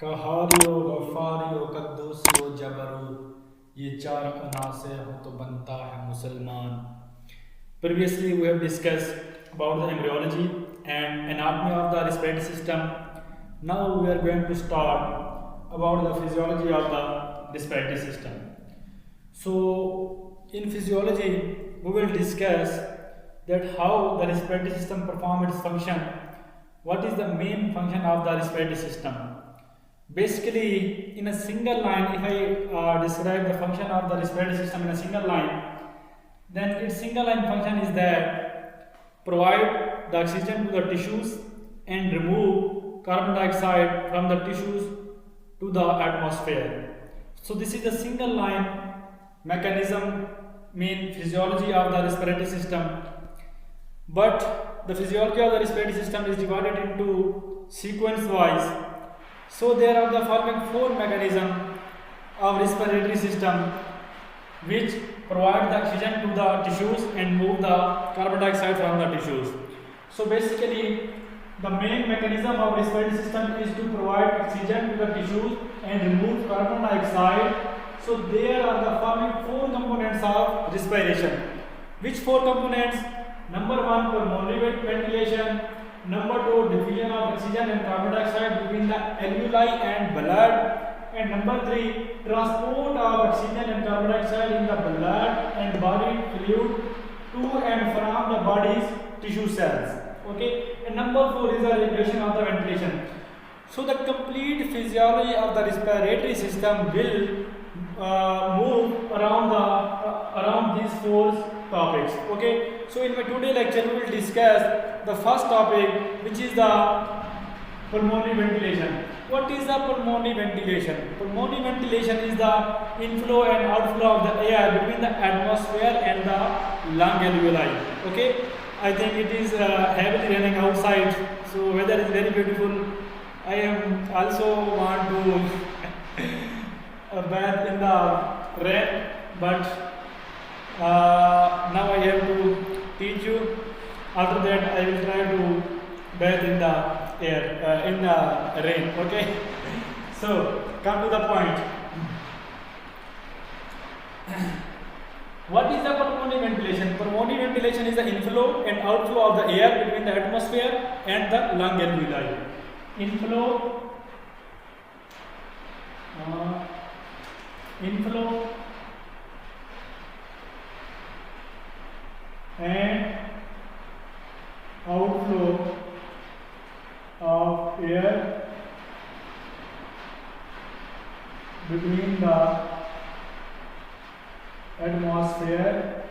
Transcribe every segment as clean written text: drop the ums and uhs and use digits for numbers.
कहारियो गफारियो कद्दूसियो जबरू, ये चार अना से हो तो बनता है मुसलमान. Previously we have discussed about the embryology and anatomy of the respiratory system. Now we are going to start about the physiology of the respiratory system. So in physiology we will discuss that how the respiratory system perform its function. What is the main function of the respiratory system? Basically, in a single line, if I describe the function of the respiratory system in a single line, then its single line function is that provide the oxygen to the tissues and remove carbon dioxide from the tissues to the atmosphere. So this is the single line mechanism, mean physiology of the respiratory system. But the physiology of the respiratory system is divided into sequence wise. So there are the following four mechanisms of respiratory system which provide the oxygen to the tissues and move the carbon dioxide from the tissues. So basically the main mechanism of respiratory system is to provide oxygen to the tissues and remove carbon dioxide. So there are the following four components of respiration. Which four components? Number one, pulmonary ventilation. Number two, diffusion of oxygen and carbon dioxide between the alveoli and blood. And number three, transport of oxygen and carbon dioxide in the blood and body fluid to and from the body's tissue cells. Okay. And number four is the regulation of the ventilation. So the complete physiology of the respiratory system will move around these four topics. Okay. So in my today lecture we will discuss the first topic, which is the pulmonary ventilation. What is the pulmonary ventilation? Pulmonary ventilation is the inflow and outflow of the air between the atmosphere and the lung alveoli. Okay, I think it is heavily raining outside, so weather is very beautiful. I am also want to bath in the rain, but now I have to teach you. After that, I will try to bath in the air, in the rain. Okay. So come to the point. What is the pulmonary ventilation? Pulmonary ventilation is the inflow and outflow of the air between the atmosphere and the lung alveoli. Inflow and outflow of air between the atmosphere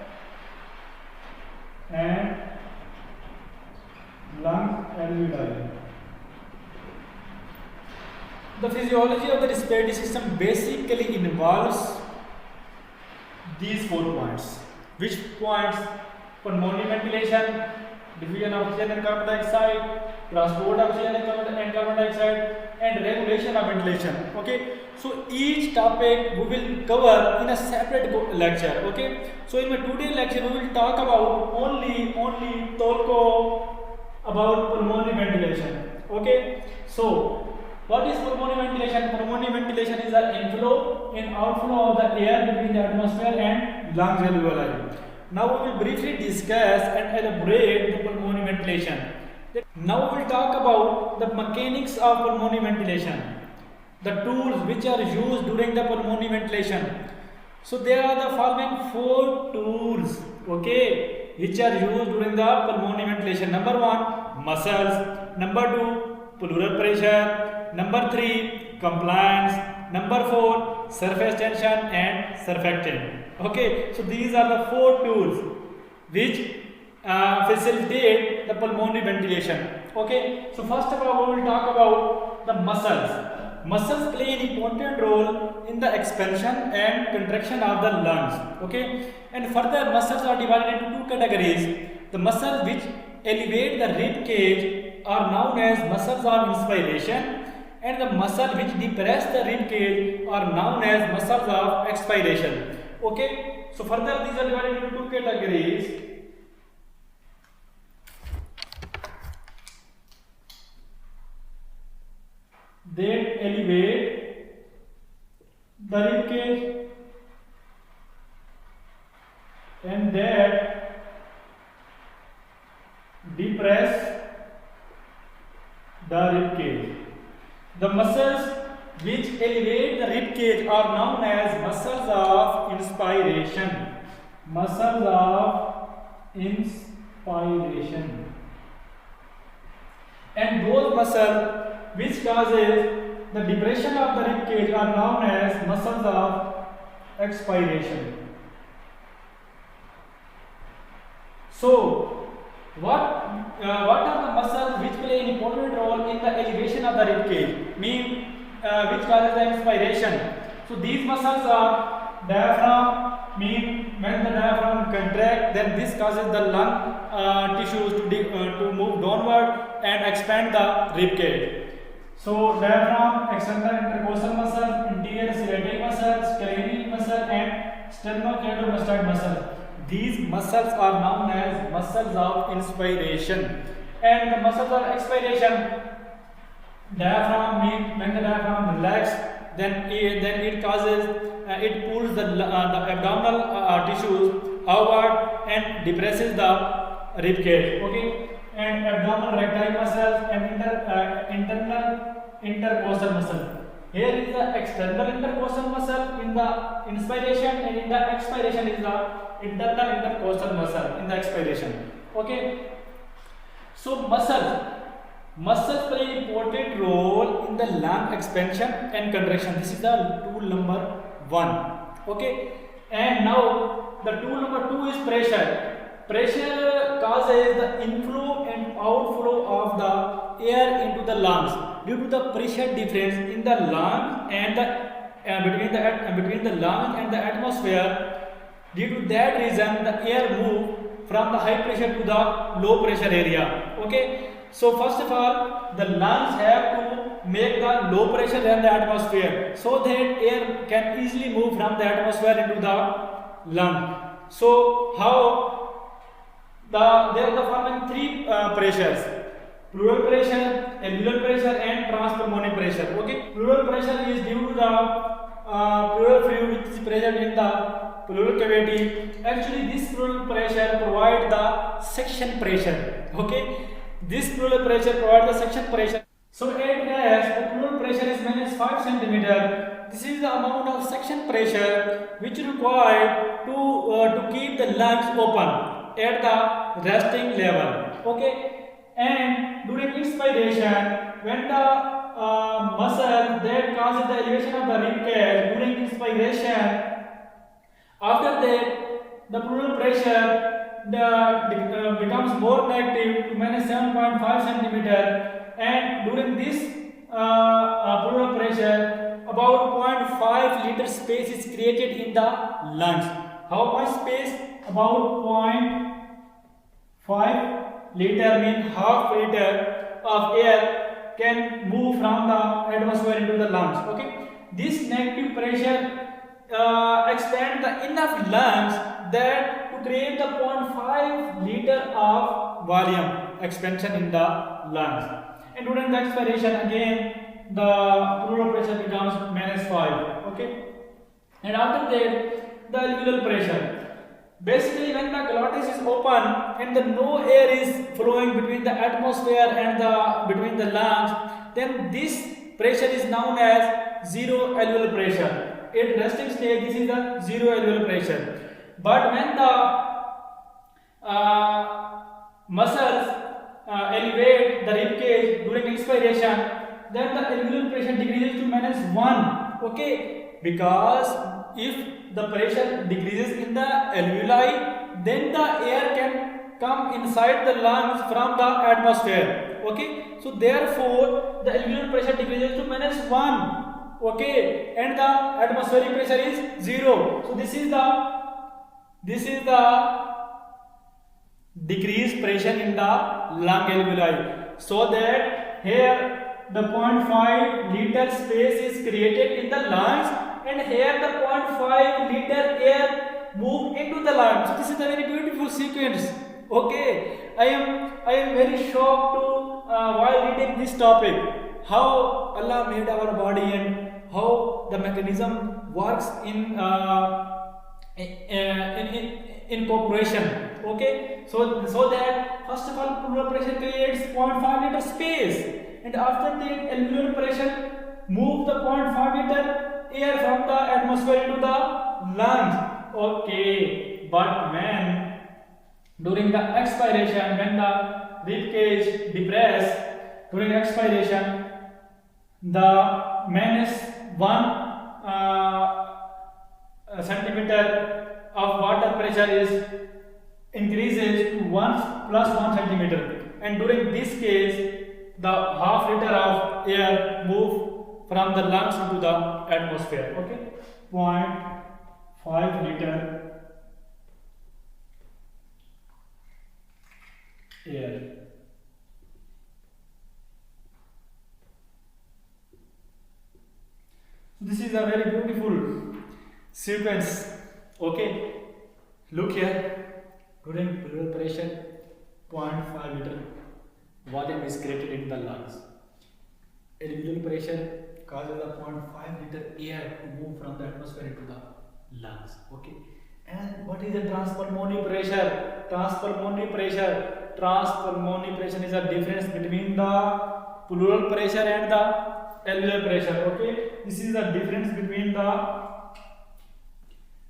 and lung alveoli. The physiology of the respiratory system basically involves these 4 points. Which points? Pulmonary ventilation, diffusion of oxygen and carbon dioxide, transport of oxygen and carbon dioxide, and regulation of ventilation. Okay, so each topic we will cover in a separate lecture. Okay, so in my today lecture we will talk about only tolko about pulmonary ventilation. Okay, so what is pulmonary ventilation? Pulmonary ventilation is the inflow and outflow of the air between the atmosphere and lungs alveoli. Now we will briefly discuss and elaborate the pulmonary ventilation. Now we will talk about the mechanics of pulmonary ventilation, the tools which are used during the pulmonary ventilation. So there are the following 4 tools, okay, which are used during the pulmonary ventilation. Number 1, muscles. Number 2, pleural pressure. Number 3, compliance. Number 4, surface tension and surfactant. Okay, so these are the 4 tools which facilitate the pulmonary ventilation. Okay, so first of all we will talk about the muscles. Muscles play an important role in the expansion and contraction of the lungs. Okay, and further muscles are divided into 2 categories. The muscles which elevate the rib cage are known as muscles of inspiration, and the muscles which depress the rib cage are known as muscles of expiration. Okay, so further these are divided into 2 categories. that elevate the rib cage and that depress the rib cage. The muscles which elevate the rib cage are known as muscles of inspiration. Muscles of inspiration. And those muscles which causes the depression of the rib cage are known as muscles of expiration. So, what are the muscles which play an important role in the elevation of the rib cage? Which causes the inspiration. So these muscles are diaphragm. When the diaphragm contract, then this causes the lung tissues to move downward and expand the rib cage. So diaphragm, external intercostal muscle, anterior sciatic muscle, scalene muscle, and sternocleidomastoid muscle. These muscles are known as muscles of inspiration. And the muscles of expiration, diaphragm, when the diaphragm relaxes, then it causes it pulls the abdominal tissues outward and depresses the rib cage. Okay, and abdominal recti muscles and internal intercostal muscle. Here is the external intercostal muscle in the inspiration, and in the expiration is the internal intercostal muscle in the expiration. Okay, so muscles play an important role in the lung expansion and contraction. This is the tool number 1. Okay, and now the tool number 2 is pressure. Pressure causes the inflow and outflow of the air into the lungs due to the pressure difference in the lung and between the lung and the atmosphere. Due to that reason, the air move from the high pressure to the low pressure area. Okay, so first of all, the lungs have to make the low pressure than the atmosphere, so that air can easily move from the atmosphere into the lung. So how? There are the following 3 pressures: pleural pressure, alveolar pressure, and transpulmonary pressure. Okay, pleural pressure is due to the pleural fluid which is present in the pleural cavity. Actually, this pleural pressure provides the suction pressure. Okay, this pleural pressure provides the suction pressure. So at rest, the pleural pressure is -5 cm. This is the amount of suction pressure which is required to keep the lungs open at the resting level. Okay, and during inspiration, when the muscle that causes the elevation of the rib cage during inspiration, after that the pleural pressure becomes more negative to -7.5 cm, and during this pleural pressure about 0.5 liter space is created in the lungs. How much space? About 0.5 liter, means half liter of air can move from the atmosphere into the lungs. Okay, this negative pressure expand the enough lungs that to create the 0.5 liter of volume expansion in the lungs. And during the expiration, again the pleural pressure becomes -5. Okay, and after that the alveolar pressure. Basically, when the glottis is open and the no air is flowing between the atmosphere and between the lungs, then this pressure is known as zero alveolar pressure. At resting stage, this is the zero alveolar pressure. But when the muscles elevate the rib cage during inspiration, then the alveolar pressure decreases to -1. Okay, because if the pressure decreases in the alveoli, then the air can come inside the lungs from the atmosphere. Okay, so therefore the alveolar pressure decreases to -1. Okay, and the atmospheric pressure is 0. So this is the decreased pressure in the lung alveoli, so that here the 0.5 liter space is created in the lungs, and here the 0.5 liter air move into the lungs. So this is a very beautiful sequence. Okay, I am very shocked to while reading this topic. how Allah made our body and how the mechanism works in cooperation. Okay, so that first of all pleural pressure creates 0.5 liter space, and after that alveolar pressure move the 0.5 liter air from the atmosphere into the lungs. Okay, but when during the expiration, when the rib cage depress during expiration, the -1 centimeter of water pressure is increases to 1 plus 1 centimeter, and during this case the half liter of air move from the lungs into the atmosphere. Okay, 0.5 liter air. This is a very beautiful sequence. Okay, look here. During pleural pressure, 0.5 liter volume is created in the lungs. Alveolar pressure causes a 0.5 liter air to move from the atmosphere into the lungs. Okay, and what is the transpulmonary pressure? Transpulmonary pressure is a difference between the pleural pressure and the alveolar pressure. Okay, this is the difference between the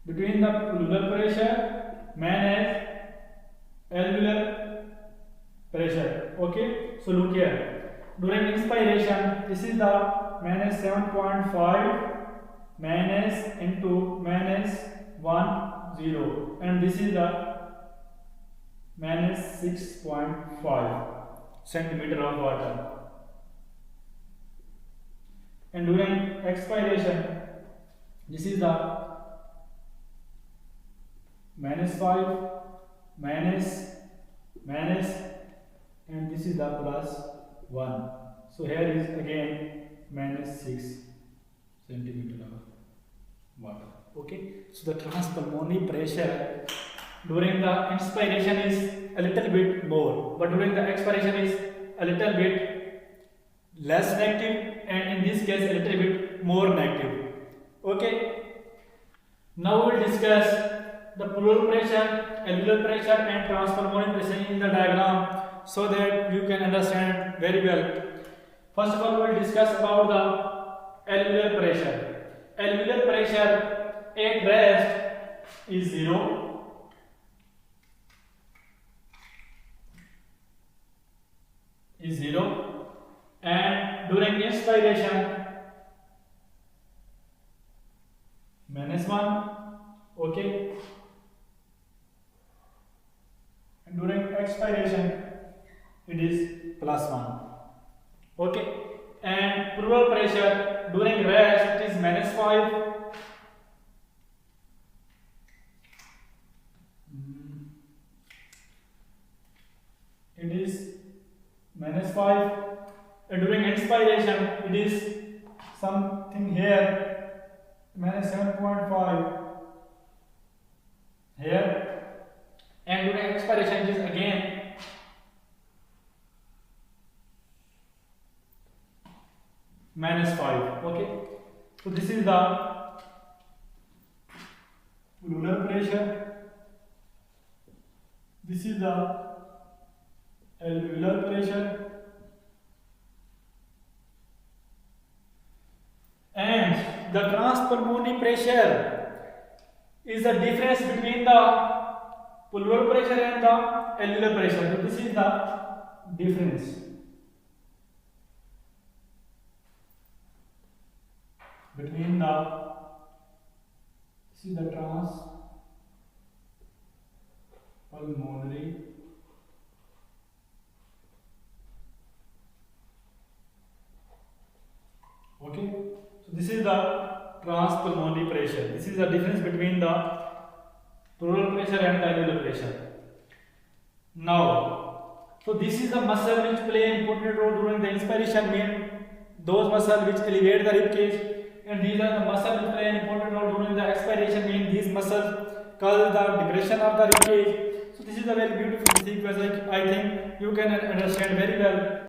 pleural pressure minus alveolar pressure. Okay, so look here. During inspiration, this is the -7.5 minus into -10, and this is the -6.5 centimeter of water. And during expiration, this is the -5 minus, and this is the +1. So here is again -6 centimeter of water. Okay, so the transpulmonary pressure during the inspiration is a little bit more, but during the expiration is a little bit less negative, and in this case a little bit more negative. Okay, now we will discuss the pleural pressure, alveolar pressure and transpulmonary pressure in the diagram, so that you can understand very well. First of all, we will discuss about the alveolar pressure. Alveolar pressure at rest is 0. And during inspiration -1. Okay, and during expiration it is +1. Okay, and pleural pressure during rest it is -5. It is -5, and during expiration it is something here -7.5 here, and during expiration it is again -5. Okay, so this is the pleural pressure, this is the alveolar pressure, and the transpulmonary pressure is the difference between the pleural pressure and the alveolar pressure. So this is the difference between the transpulmonary okay, so this is the transpulmonary pressure. This is the difference between the pleural pressure and the alveolar pressure. Now, so this is the muscle which play an important role during the inspiration, mean those muscles which elevate the rib cage, and these are the muscles which play an important role during the expiration, mean these muscles cause the depression of the rib cage. So this is a very beautiful sequence. I think you can understand very well.